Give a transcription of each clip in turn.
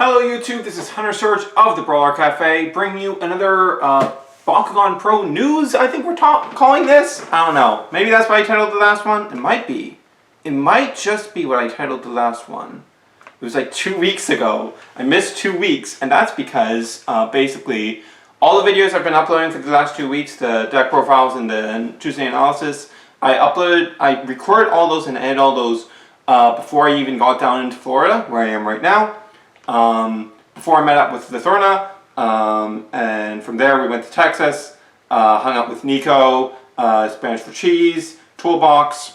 Hello YouTube, this is Hunter Surge of the Brawler Cafe, bringing you another Bakugan Pro news, I think we're calling this? I don't know. Maybe that's what I titled the last one? It might be. It might just be what I titled the last one. It was like 2 weeks ago. I missed 2 weeks, and that's because basically all the videos I've been uploading for the last 2 weeks, the deck profiles and the Tuesday analysis, I recorded all those and edited all those before I even got down into Florida, where I am right now. Before I met up with Lathorna, and from there we went to Texas, hung out with Nico, Spanish for Cheese, Toolbox,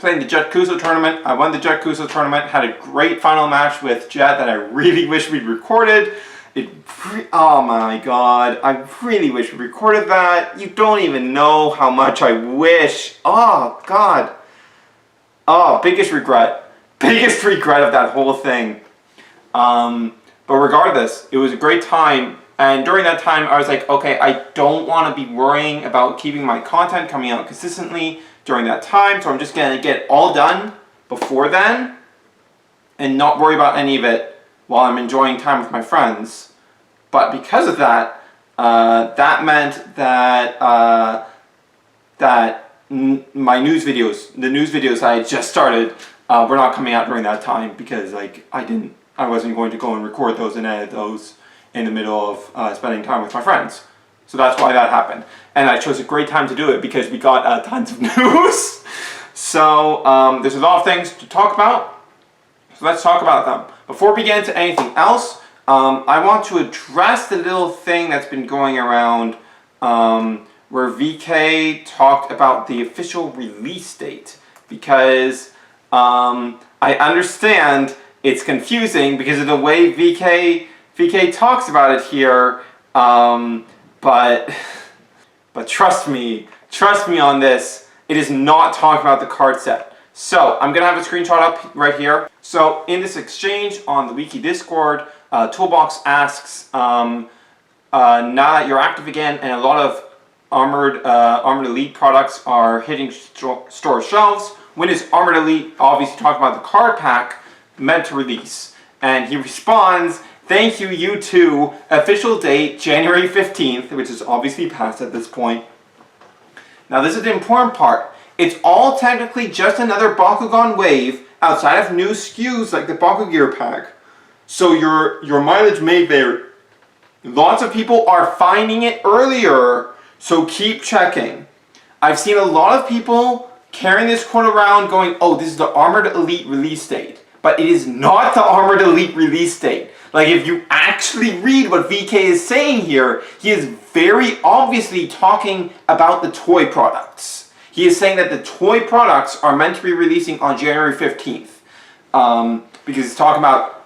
played the Jet Kuso tournament. I won the Jet Kuso tournament, had a great final match with Jet that I really wish we'd recorded. Oh my god, I really wish we recorded that. You don't even know how much I wish. Oh god. Oh, biggest regret. Biggest regret of that whole thing. But regardless, it was a great time, and during that time I was like, okay, I don't want to be worrying about keeping my content coming out consistently during that time, so I'm just going to get all done before then, and not worry about any of it while I'm enjoying time with my friends. But because of that, that meant that, my news videos, the news videos I had just started, were not coming out during that time, because like, I wasn't going to go and record those and edit those in the middle of spending time with my friends. So that's why that happened. And I chose a great time to do it because we got tons of news. So there's a lot of things to talk about. So let's talk about them. Before we get into anything else, I want to address the little thing that's been going around where VK talked about the official release date. Because I understand it's confusing because of the way VK talks about it here, but trust me on this, it is not talking about the card set. So I'm gonna have a screenshot up right here. So in this exchange on the Wiki Discord, Toolbox asks, now that you're active again and a lot of Armored Elite products are hitting store shelves, when is Armored Elite, obviously talking about the card pack, meant to release? And he responds, thank you, you too. Official date, January 15th, which is obviously past at this point. Now this is the important part. It's all technically just another Bakugan wave outside of new SKUs like the Bakugear pack. So your mileage may vary. Lots of people are finding it earlier, so keep checking. I've seen a lot of people carrying this quote around going, oh, this is the Armored Elite release date. But it is not the Armored Elite release date. Like, if you actually read what VK is saying here, he is very obviously talking about the toy products. He is saying that the toy products are meant to be releasing on January 15th. Because he's talking about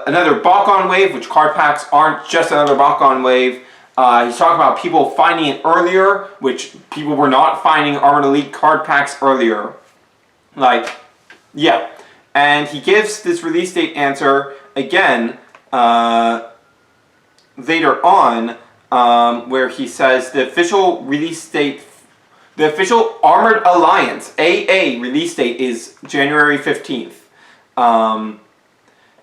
another Bakugan wave, which card packs aren't just another Bakugan wave. He's talking about people finding it earlier, which people were not finding Armored Elite card packs earlier. Like, yeah. And he gives this release date answer again later on, where he says the official release date, the official Armored Alliance AA release date is January 15th.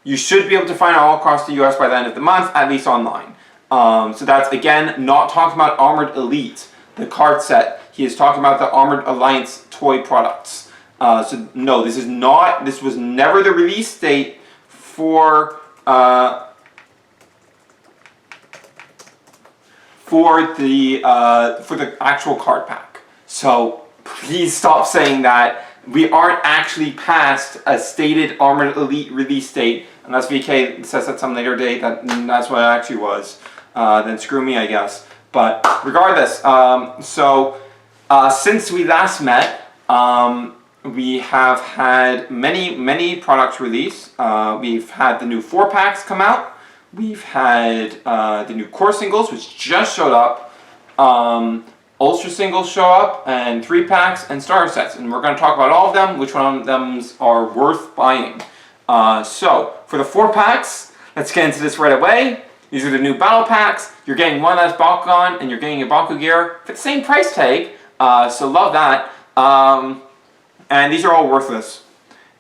You should be able to find it all across the US by the end of the month, at least online. So that's again not talking about Armored Elite, the card set. He is talking about the Armored Alliance toy products. So no, this was never the release date for the actual card pack. So please stop saying that. We aren't actually past a stated Armored Elite release date, unless VK says at some later date that that's what it actually was. Then screw me, I guess. But regardless, since we last met, we have had many products release. We've had the new 4-packs come out. We've had the new core singles, which just showed up. Ultra singles show up, and 3-packs and starter sets. And we're going to talk about all of them, which one of them are worth buying. So, for the 4-packs, let's get into this right away. These are the new battle packs. You're getting one less Bakugan, and you're getting a Bakugear for the same price tag. So love that. And these are all worthless.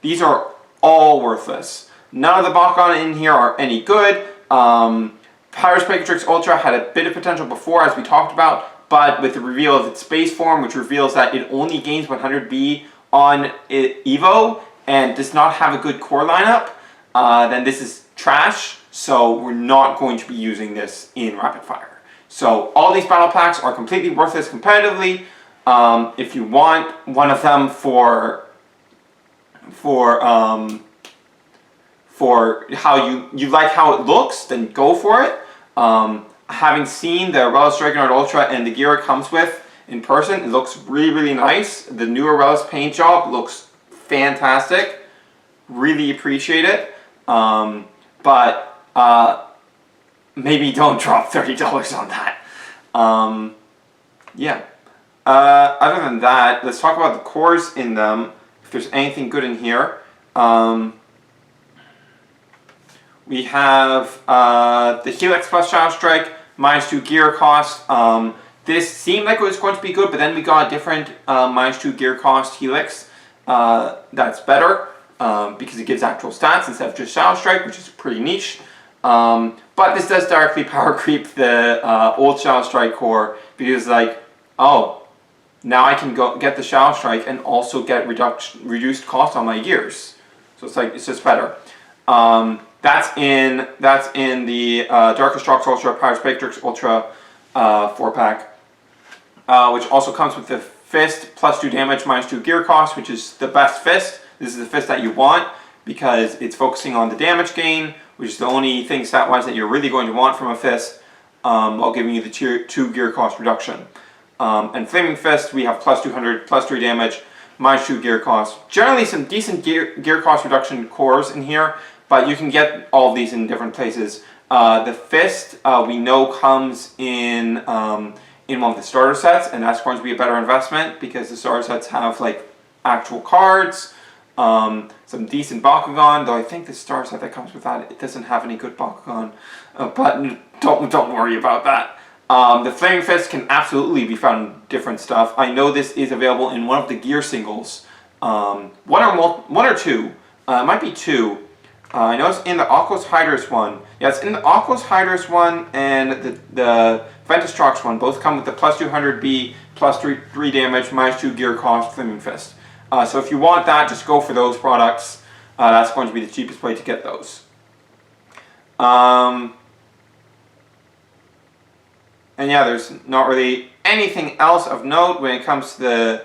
These are all worthless. None of the Bakugan in here are any good. Pyrus Pegatrix Ultra had a bit of potential before, as we talked about, but with the reveal of its base form, which reveals that it only gains 100B on Evo and does not have a good core lineup, then this is trash, so we're not going to be using this in Rapid Fire. So all these battle packs are completely worthless competitively. If you want one of them for how you like how it looks, then go for it. Having seen the Relic Dragonard Ultra and the gear it comes with in person, it looks really, really nice. The new Relic paint job looks fantastic. Really appreciate it. But maybe don't drop $30 on that. Yeah. Other than that, let's talk about the cores in them. If there's anything good in here. We have the Helix plus Shadow Strike, -2 gear cost. This seemed like it was going to be good, but then we got a different -2 gear cost Helix that's better because it gives actual stats instead of just Shadow Strike, which is pretty niche. But this does directly power creep the old Shadow Strike core, because like, oh, now I can go get the Shadow Strike and also get reduced cost on my gears. So it's like, it's just better. That's in the Darkest Rocks Ultra, Pyrus Pegatrix Ultra 4-pack, which also comes with the Fist +2 damage, -2 gear cost, which is the best Fist. This is the Fist that you want because it's focusing on the damage gain, which is the only thing stat-wise that you're really going to want from a Fist, while giving you the 2 gear cost reduction. And Flaming Fist, we have +200, +3 damage, -2 gear cost. Generally some decent gear cost reduction cores in here, but you can get all of these in different places. The Fist, we know, comes in one of the starter sets, and that's going to be a better investment because the starter sets have like actual cards, some decent Bakugan, though I think the starter set that comes with that, it doesn't have any good Bakugan, but don't worry about that. The Flaming Fist can absolutely be found in different stuff. I know this is available in one of the gear singles, one or two, it might be two. I know it's in the Aquos Hydrus one. Yeah, it's in the Aquos Hydrus one and the Ventustrox one. Both come with the +200B, +3 damage, -2 gear cost Flaming Fist. So if you want that, just go for those products. That's going to be the cheapest way to get those. And yeah, there's not really anything else of note when it comes to the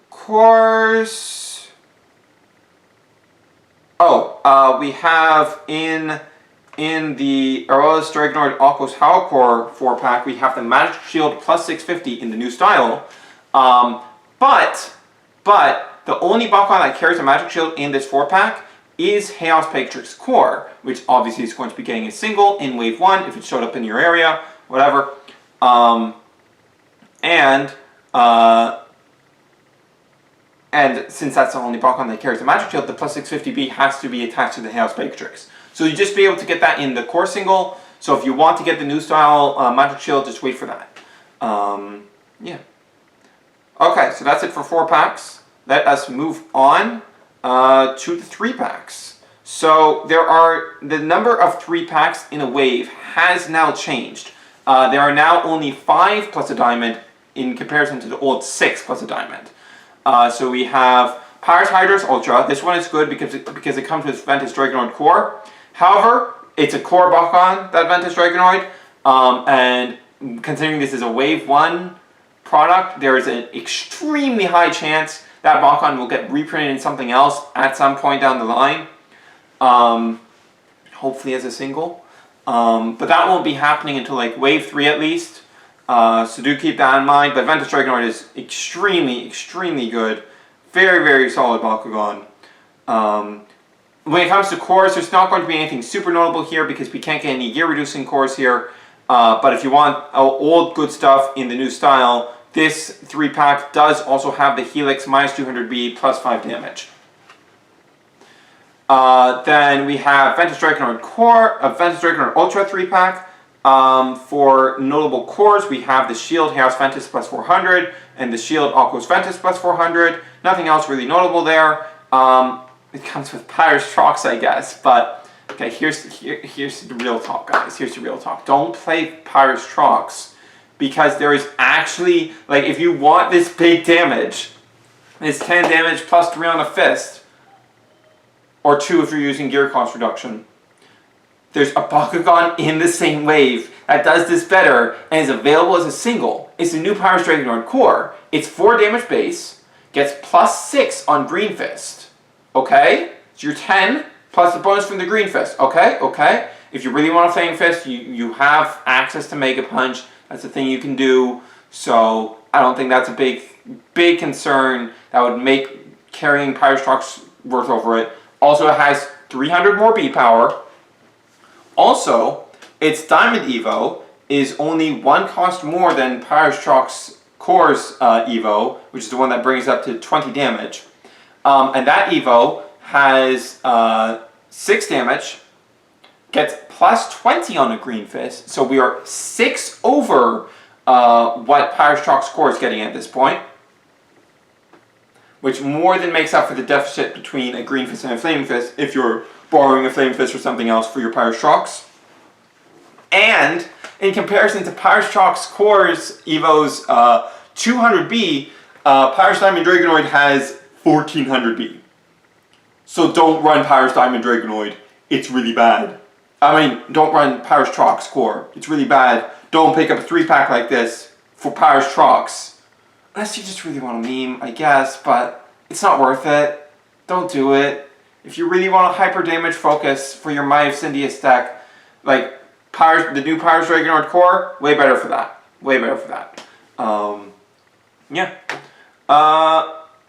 cores. Oh, we have in the Relic Dragonard Aquos Howl Core 4-pack, we have the Magic Shield +650 in the new style. But the only Bakugan that carries a Magic Shield in this 4-pack is Chaos Pegatrix Core, which obviously is going to be getting a single in Wave 1 if it showed up in your area, whatever. And since that's the only Bakugan that carries a Magic Shield, the +650B has to be attached to the Chaos Pegatrix. So you just be able to get that in the core single. So if you want to get the new style Magic Shield, just wait for that. Yeah. Okay, so that's it for 4-packs. Let us move on to the 3-packs. So the number of 3-packs in a wave has now changed. There are now only 5 plus a diamond in comparison to the old 6 plus a diamond. So we have Pyrus Hydrus Ultra. This one is good because it comes with Ventus Dragonoid Core. However, it's a core Bakugan, that Ventus Dragonoid, and considering this is a Wave 1 product, there is an extremely high chance that Bakugan will get reprinted in something else at some point down the line. Hopefully as a single. But that won't be happening until like Wave 3 at least. So do keep that in mind. But Ventus Dragonoid is extremely, extremely good. Very, very solid Bakugan. When it comes to cores, there's not going to be anything super notable here because we can't get any gear reducing cores here. But if you want old good stuff in the new style, this 3-pack does also have the Helix -200B +5 damage. Then we have Ventus Dragonoid Core, Ventus Dragonoid Ultra 3-pack. For notable cores, we have the Shield Chaos Ventus +400 and the Shield Aquos Ventus +400. Nothing else really notable there. It comes with Pyrus Trox, I guess, but Okay, here's the real talk, guys. Here's the real talk. Don't play Pyrus Trox, because there is actually, like, if you want this big damage, it's 10 damage plus 3 on a fist, or 2 if you're using gear cost reduction. There's a Bakugan in the same wave that does this better and is available as a single. It's the new Pyrus Dragonoid core. It's 4 damage base, gets plus 6 on Green Fist. Okay? So you're 10 plus the bonus from the Green Fist. Okay? Okay? If you really want a Flame Fist, you have access to Mega Punch. That's a thing you can do. So I don't think that's a big concern that would make carrying Pyrus Trox worth over it. Also, it has 300 more B power. Also, its Diamond Evo is only 1 cost more than Pyrus Trox Core's Evo, which is the one that brings up to 20 damage. And that Evo has 6 damage, gets plus 20 on a Green Fist, so we are 6 over what Pyrus Trox Core is getting at this point, which more than makes up for the deficit between a Green Fist and a Flame Fist if you're borrowing a Flame Fist or something else for your Pyrus Trox. And in comparison to Pyrus Trox Core's Evo's 200B, Pyrus Diamond Dragonoid has 1400B. So don't run Pyrus Diamond Dragonoid. It's really bad. I mean, don't run Pyrus Trox Core. It's really bad. Don't pick up a 3-pack like this for Pyrus Trox. Unless you just really want a meme, I guess, but it's not worth it. Don't do it. If you really want a hyper damage focus for your Mai of Syndius deck, like the new Pyrus Dragonoid Core, way better for that. Way better for that. Yeah.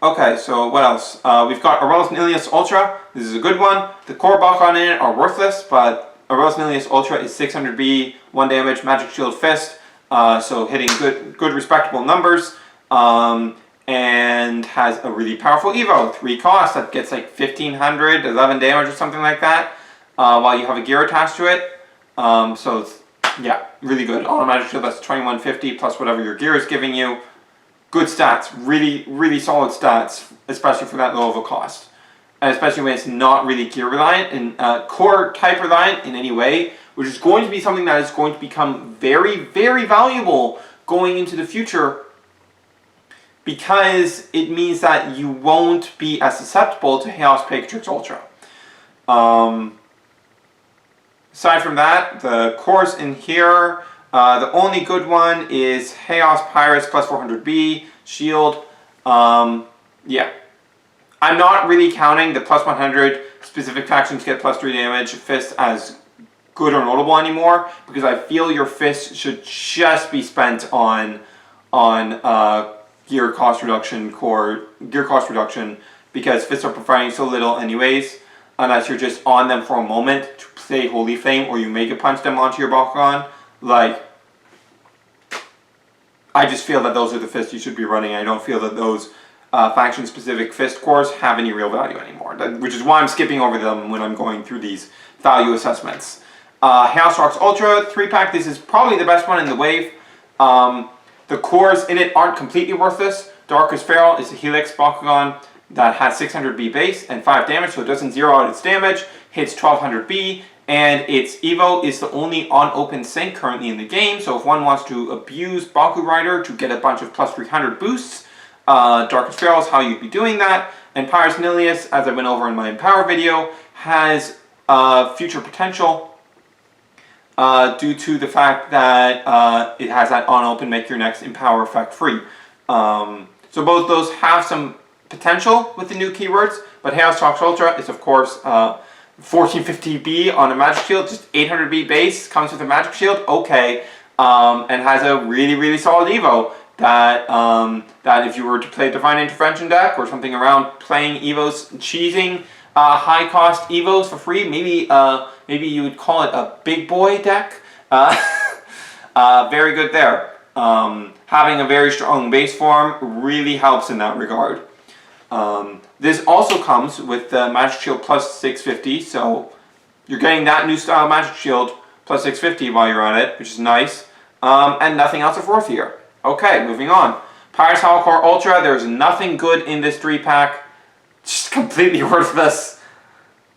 Okay, so what else? We've got Aurelius Nihilus Ultra. This is a good one. The core Bakugan in it are worthless, but Aurelius Nihilus Ultra is 600B, 1 damage, Magic Shield Fist, so hitting good respectable numbers, and has a really powerful Evo, 3 costs, that gets like 1500, 11 damage or something like that, while you have a gear attached to it. So it's, yeah, really good. On a Magic Shield, that's 2150 plus whatever your gear is giving you. Good stats, really solid stats, especially for that low of a cost. And especially when it's not really gear reliant and core type reliant in any way, which is going to be something that is going to become very valuable going into the future, because it means that you won't be as susceptible to Chaos Pegatrix Ultra. Aside from that, the cores in here, the only good one is Chaos Pyrus plus 400B, Shield. Yeah. I'm not really counting the plus 100 specific factions get plus 3 damage Fist as good or notable anymore, because I feel your Fist should just be spent on gear cost reduction, because Fists are providing so little anyways, unless you're just on them for a moment to play Holy Flame or you Mega Punch them onto your Bakugan. Like, I just feel that those are the Fists you should be running. I don't feel that those faction-specific Fist cores have any real value anymore, which is why I'm skipping over them when I'm going through these value assessments. Chaos Trox Ultra 3-pack, this is probably the best one in the wave. The cores in it aren't completely worthless. Darkest Feral is a Helix Bakugan that has 600B base and 5 damage, so it doesn't zero out its damage, hits 1200B, and its Evo is the only on-open sync currently in the game, so if one wants to abuse Baku Rider to get a bunch of plus 300 boosts, Darkest Feral is how you'd be doing that. And Pyrus Nihilus, as I went over in my Empower video, has future potential due to the fact that it has that on-open make your next Empower effect free. So both those have some potential with the new keywords, but Chaos Trox Ultra is of course 1450B on a Magic Shield, just 800B base, comes with a Magic Shield, okay, and has a really solid Evo that that if you were to play a Divine Intervention deck or something around playing Evos, cheesing high cost Evos for free, maybe you would call it a big boy deck. Very good there. Having a very strong base form really helps in that regard. This also comes with the Magic Shield plus 650, so you're getting that new style Magic Shield plus 650 while you're at it, which is nice. And nothing else of worth here. Okay, moving on. Pyrus Hollow Core Ultra, there's nothing good in this 3-pack. Just completely worthless.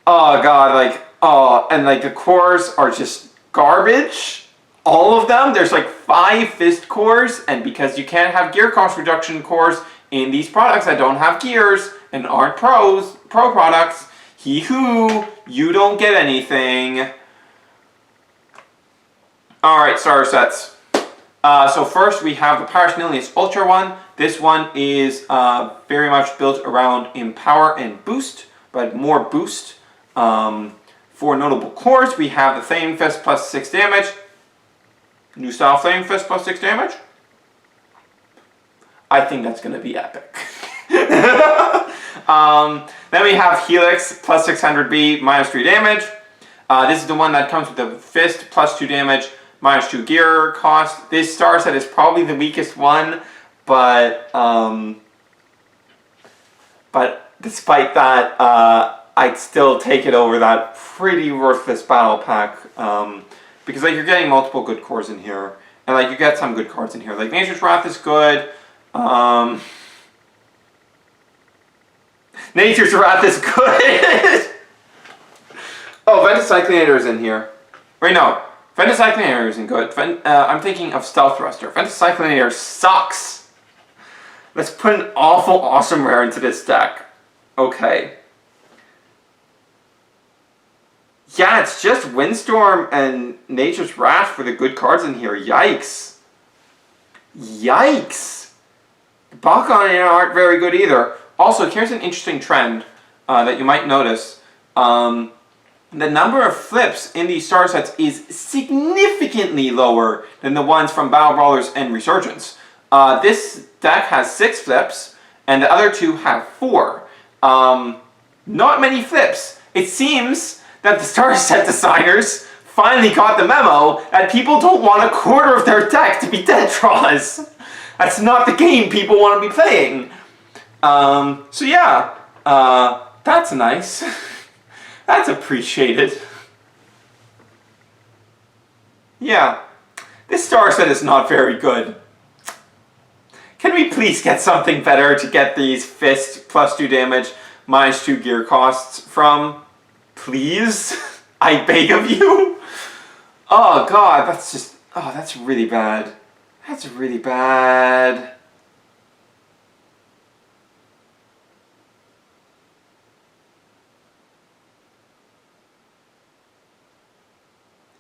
Oh god, like, And like the cores are just garbage. All of them. There's like 5 fist cores, and because you can't have gear cost reduction cores in these products that don't have gears and aren't pro products, hee-hoo, you don't get anything. Alright, starter sets. So first we have the Parsnilius Ultra one. This one is very much built around Empower and Boost, but more boost. For notable cores, we have the Flame Fist plus 6 damage. New style Flame Fist plus 6 damage. I think that's going to be epic. Then we have Helix plus 600B minus 3 damage. This is the one that comes with the Fist plus 2 damage, minus 2 gear cost. This star set is probably the weakest one, but despite that, I'd still take it over that pretty worthless battle pack. Because like you're getting multiple good cores in here, and like you get some good cards in here. Like Nature's Wrath is good. Nature's Wrath is good. Oh, Venticyclinator is in here. Wait, no. Venticyclinator isn't good. I'm thinking of Stealth Thruster. Venticyclinator sucks. Let's put an awful awesome rare into this deck. Okay. Yeah, it's just Windstorm and Nature's Wrath for the good cards in here. Yikes. Yikes. The Bakugan aren't very good either. Also, here's an interesting trend that you might notice. The number of flips in these star sets is significantly lower than the ones from Battle Brawlers and Resurgence. This deck has 6 flips, and the other 2 have 4. Not many flips. It seems that the star set designers finally got the memo that people don't want a quarter of their deck to be dead draws. That's not the game people want to be playing. So yeah, that's nice. That's appreciated. Yeah, this star set is not very good. Can we please get something better to get these Fist plus 2 damage, minus 2 gear costs from? Please? I beg of you? Oh god, that's just... Oh, that's really bad. That's really bad.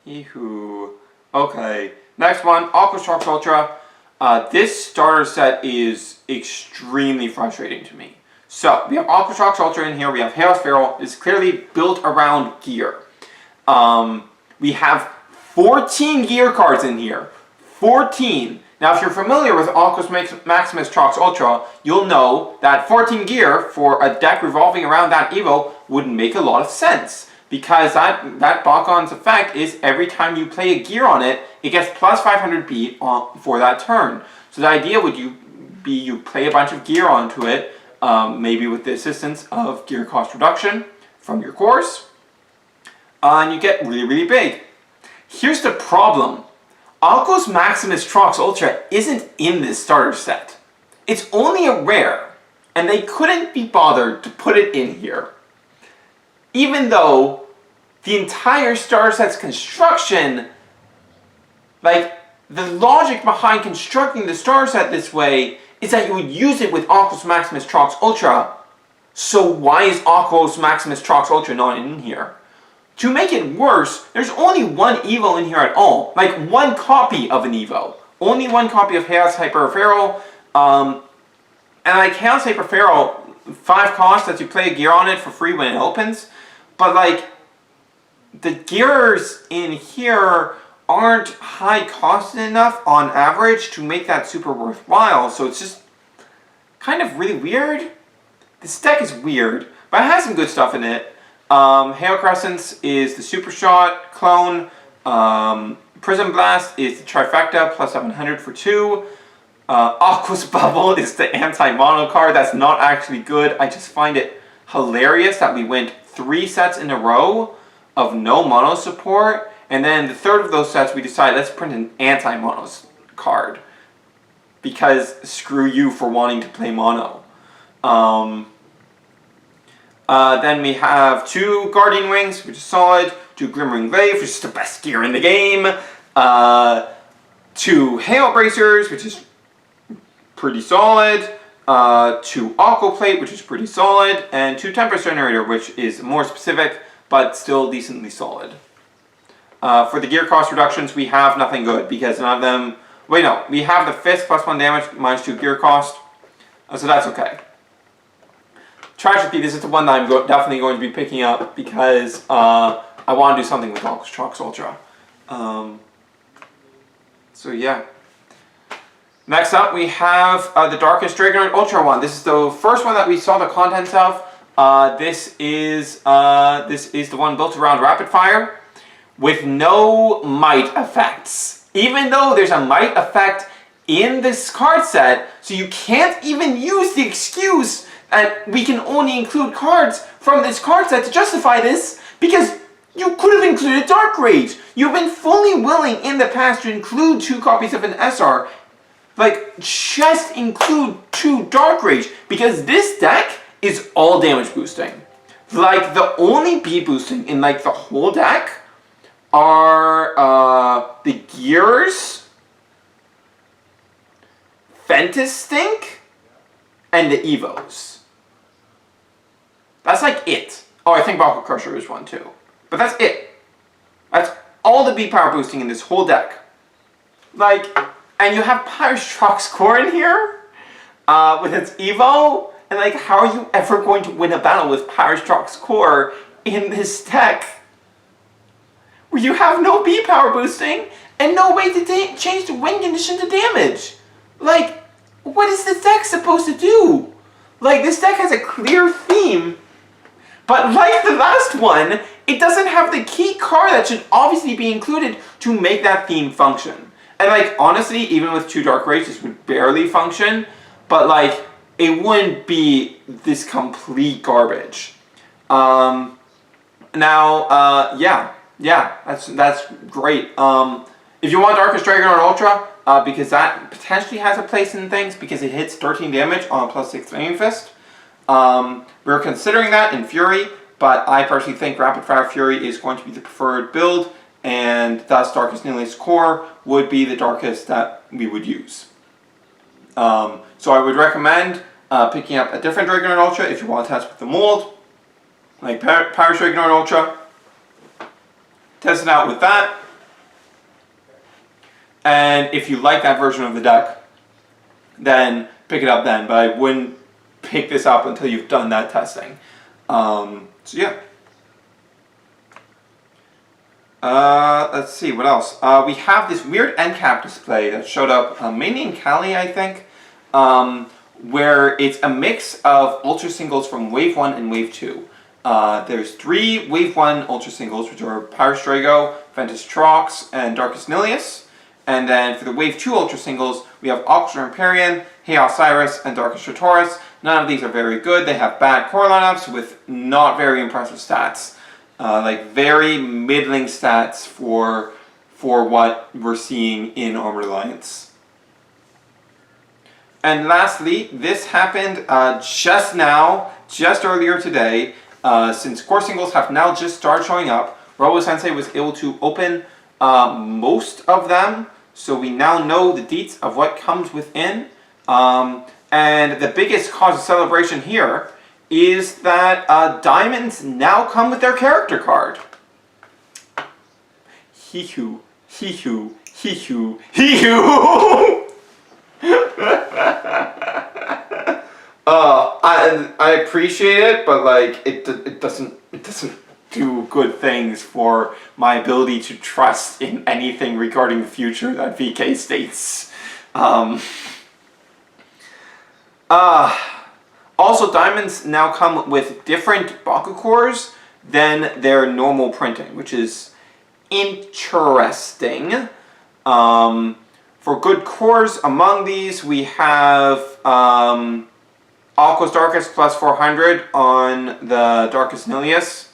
Eehoo. Okay, next one, Aquashox Ultra. This starter set is extremely frustrating to me. So, we have Aquashox Ultra in here, we have Chaos Feral. It's clearly built around gear. We have 14 gear cards in here. 14! Now, if you're familiar with Aquos Maximus Trox Ultra, you'll know that 14 gear for a deck revolving around that Evo would make a lot of sense. Because that Bakugan's effect is every time you play a gear on it, it gets plus 500 beat for that turn. So the idea would be you play a bunch of gear onto it, maybe with the assistance of gear cost reduction from your cores, and you get really, really big. Here's the problem. Aquos Maximus Trox Ultra isn't in this starter set. It's only a rare, and they couldn't be bothered to put it in here. Even though the entire starter set's construction, like, the logic behind constructing the starter set this way is that you would use it with Aquos Maximus Trox Ultra. So why is Aquos Maximus Trox Ultra not in here? To make it worse, there's only one Evo in here at all. Like, one copy of an Evo. Only one copy of Chaos Hyper Feral. And like, Chaos Hyper Feral, 5 cost that you play a gear on it for free when it opens. But like, the gears in here aren't high costed enough on average to make that super worthwhile. So it's just kind of really weird. This deck is weird, but it has some good stuff in it. Hail Crescents is the Super Shot clone. Prism Blast is the Trifecta plus 700 for 2. Aqua's Bubble is the anti-mono card. That's not actually good. I just find it hilarious that we went 3 sets in a row of no mono support, and then the third of those sets we decided let's print an anti-mono card. Because screw you for wanting to play mono. Then we have 2 Guardian Wings, which is solid. 2 Glimmering Glaive, which is the best gear in the game. 2 Hail Bracers, which is pretty solid. 2 Aqua Plate, which is pretty solid. And 2 Tempest Generator, which is more specific, but still decently solid. For the gear cost reductions, we have nothing good, because none of them... Wait, no. We have the Fist plus 1 damage, minus 2 gear cost. So that's okay. Tragically, this is the one that I'm definitely going to be picking up, because I want to do something with Trox Ultra. So yeah. Next up, we have the Darkest Dragonoid Ultra one. This is the first one that we saw the contents of. This is the one built around Rapid Fire, with no might effects. Even though there's a might effect in this card set, so you can't even use the excuse that we can only include cards from this card set to justify this, because you could have included Dark Rage. You've been fully willing in the past to include 2 copies of an SR. Like, just include 2 Dark Rage, because this deck is all damage boosting. Like, the only beat boosting in, like, the whole deck are the Gears, Ventus Stink, and the Evos. That's like it. Oh, I think Bakugan Crusher is one too. But that's it. That's all the beat power boosting in this whole deck. Like, and you have Pyrostrok's Core in here with its Evo. And like, how are you ever going to win a battle with Pyrostrok's Core in this deck? Where you have no beat power boosting and no way to change the win condition to damage. Like, what is this deck supposed to do? Like, this deck has a clear theme, but like the last one, it doesn't have the key card that should obviously be included to make that theme function. And like, honestly, even with 2 Dark Rage, this would barely function, but like, it wouldn't be this complete garbage. Yeah, that's great. If you want Darkest Dragonoid Ultra, because that potentially has a place in things, because it hits 13 damage on a +6 Flaming Fist. We're considering that in Fury, but I personally think Rapid Fire Fury is going to be the preferred build, and thus Darkest Nihilist Core would be the darkest that we would use. So I would recommend picking up a different Dragonoid Ultra if you want to test with the mold, like Pyrus Dragonoid Ultra. Test it out with that. And if you like that version of the deck, then pick it up then. But I wouldn't pick this up until you've done that testing. So yeah. Let's see, what else? We have this weird end cap display that showed up mainly in Cali, I think, where it's a mix of Ultra Singles from Wave 1 and Wave 2. There's 3 Wave 1 Ultra Singles, which are Pyrus Drago, Ventus Trox, and Darkest Nihilus. And then for the Wave 2 Ultra Singles, we have Aqua Empyrean, Hey Osiris, and Darkest Retoris. None of these are very good. They have bad core lineups with not very impressive stats. Like very middling stats for what we're seeing in Armored Alliance. And lastly, this happened just now, just earlier today, since core singles have now just started showing up. Robo Sensei was able to open most of them, so we now know the deets of what comes within. And the biggest cause of celebration here is that diamonds now come with their character card. Hee-hoo, hee-hoo, hee-hoo, hee-hoo! I appreciate it, but like it doesn't do good things for my ability to trust in anything regarding the future that VK states. Also, diamonds now come with different Baku cores than their normal printing, which is interesting. For good cores among these, we have Aqua's Darkest plus 400 on the Darkest Nihilus.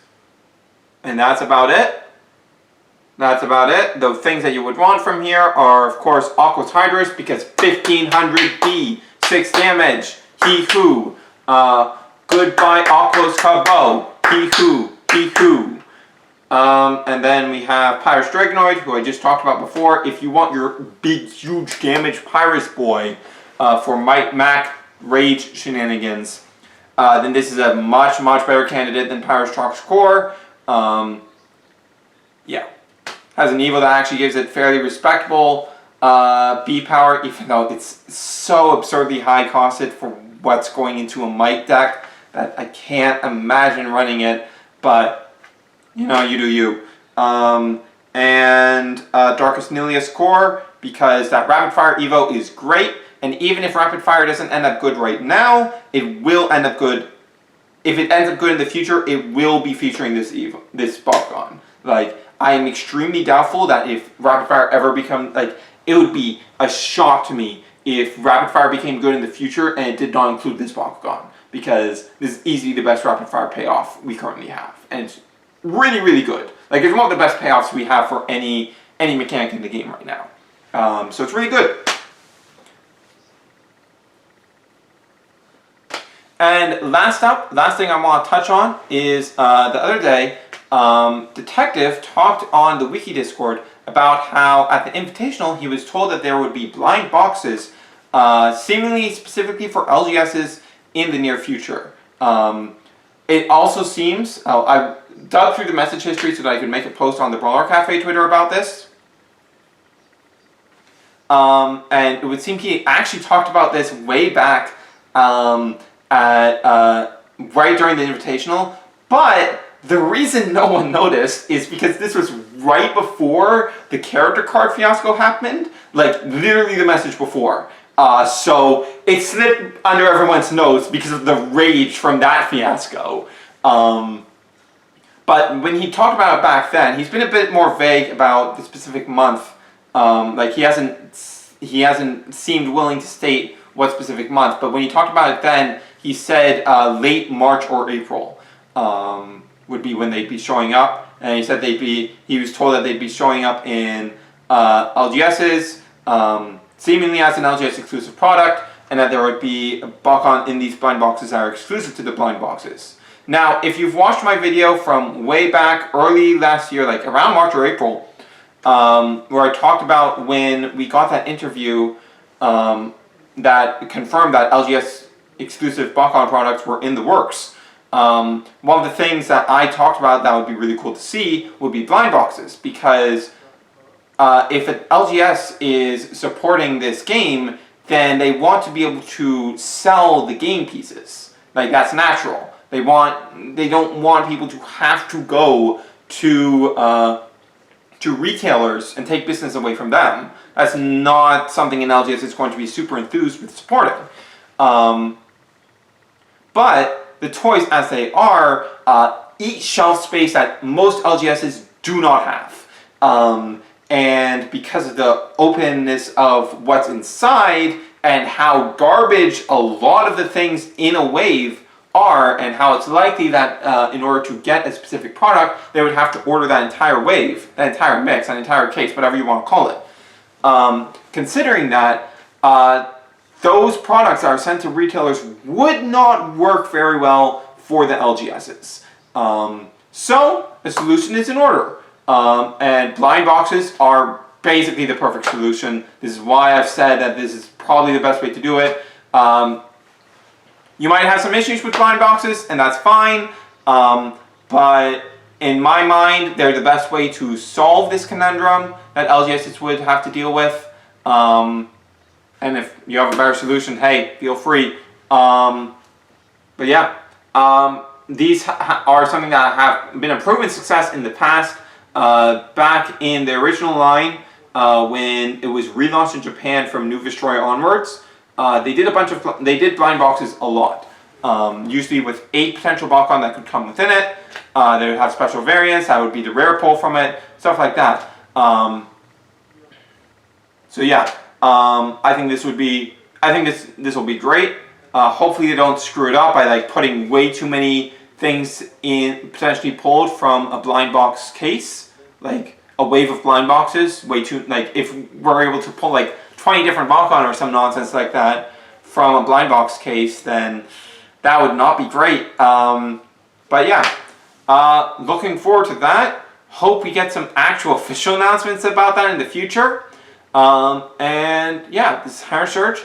And that's about it. That's about it. The things that you would want from here are, of course, Aqua's Hydrus, because 1500 B, 6 damage, hee-hoo. Goodbye, Aquos Cabo. Hee-hoo, hee-hoo. And then we have Pyrus Dragonoid, who I just talked about before. If you want your big, huge damage Pyrus boy for Might Mac Rage shenanigans, then this is a much, much better candidate than Pyrus Trox Core. Yeah. Has an evo that actually gives it fairly respectable B power, even though it's so absurdly high costed for what's going into a Might deck that I can't imagine running it, but you know, you do you. And Darkest Nilius Core, because that Rapid Fire evo is great, and even if Rapid Fire doesn't end up good right now, it will end up good. If it ends up good in the future, it will be featuring this Bakugan. Like, I am extremely doubtful that if Rapid Fire ever becomes, like, it would be a shock to me if Rapid Fire became good in the future and it did not include this Bakugan, because this is easily the best Rapid Fire payoff we currently have, and it's really, really good. Like, it's one of the best payoffs we have for any mechanic in the game right now. So it's really good. And last thing I want to touch on is the other day, Detective talked on the Wiki Discord about how at the Invitational he was told that there would be blind boxes, seemingly specifically for LGSs in the near future. It also seems, I dug through the message history so that I could make a post on the Brawler Cafe Twitter about this. And it would seem he actually talked about this way back right during the Invitational, but the reason no one noticed is because this was right before the character card fiasco happened, like literally the message before. So it slipped under everyone's nose because of the rage from that fiasco. But when he talked about it back then, he's been a bit more vague about the specific month. Like he hasn't seemed willing to state what specific month. But when he talked about it then, he said late March or April would be when they'd be showing up. And he said he was told that they'd be showing up in LGSs, seemingly as an LGS exclusive product, and that there would be a Bakugan in these blind boxes that are exclusive to the blind boxes. Now, if you've watched my video from way back early last year, like around March or April, where I talked about when we got that interview that confirmed that LGS exclusive Bakugan products were in the works, one of the things that I talked about that would be really cool to see would be blind boxes, because if an LGS is supporting this game, then they want to be able to sell the game pieces. Like, that's natural. They don't want people to have to go to retailers and take business away from them. That's not something an LGS is going to be super enthused with supporting. But the toys as they are eat shelf space that most LGSs do not have. And because of the openness of what's inside and how garbage a lot of the things in a wave are, and how it's likely that in order to get a specific product, they would have to order that entire wave, that entire mix, that entire case, whatever you want to call it. Considering that, those products that are sent to retailers would not work very well for the LGSs. So, a solution is in order. And blind boxes are basically the perfect solution. This is why I've said that this is probably the best way to do it. You might have some issues with blind boxes, and that's fine. But in my mind, they're the best way to solve this conundrum that LGSs would have to deal with. And if you have a better solution, hey, feel free. But yeah, these are something that have been a proven success in the past. Back in the original line, when it was relaunched in Japan from New Destroy onwards, they did blind boxes a lot. Usually with 8 potential Bakugan that could come within it. They would have special variants that would be the rare pull from it, stuff like that. So yeah, I think this will be great. Hopefully they don't screw it up by like putting way too many things in potentially pulled from a blind box case, like a wave of blind boxes, way too, like if we're able to pull like 20 different Bakugan or some nonsense like that from a blind box case, then that would not be great. But yeah, looking forward to that. Hope we get some actual official announcements about that in the future. And yeah, this is Higher Search.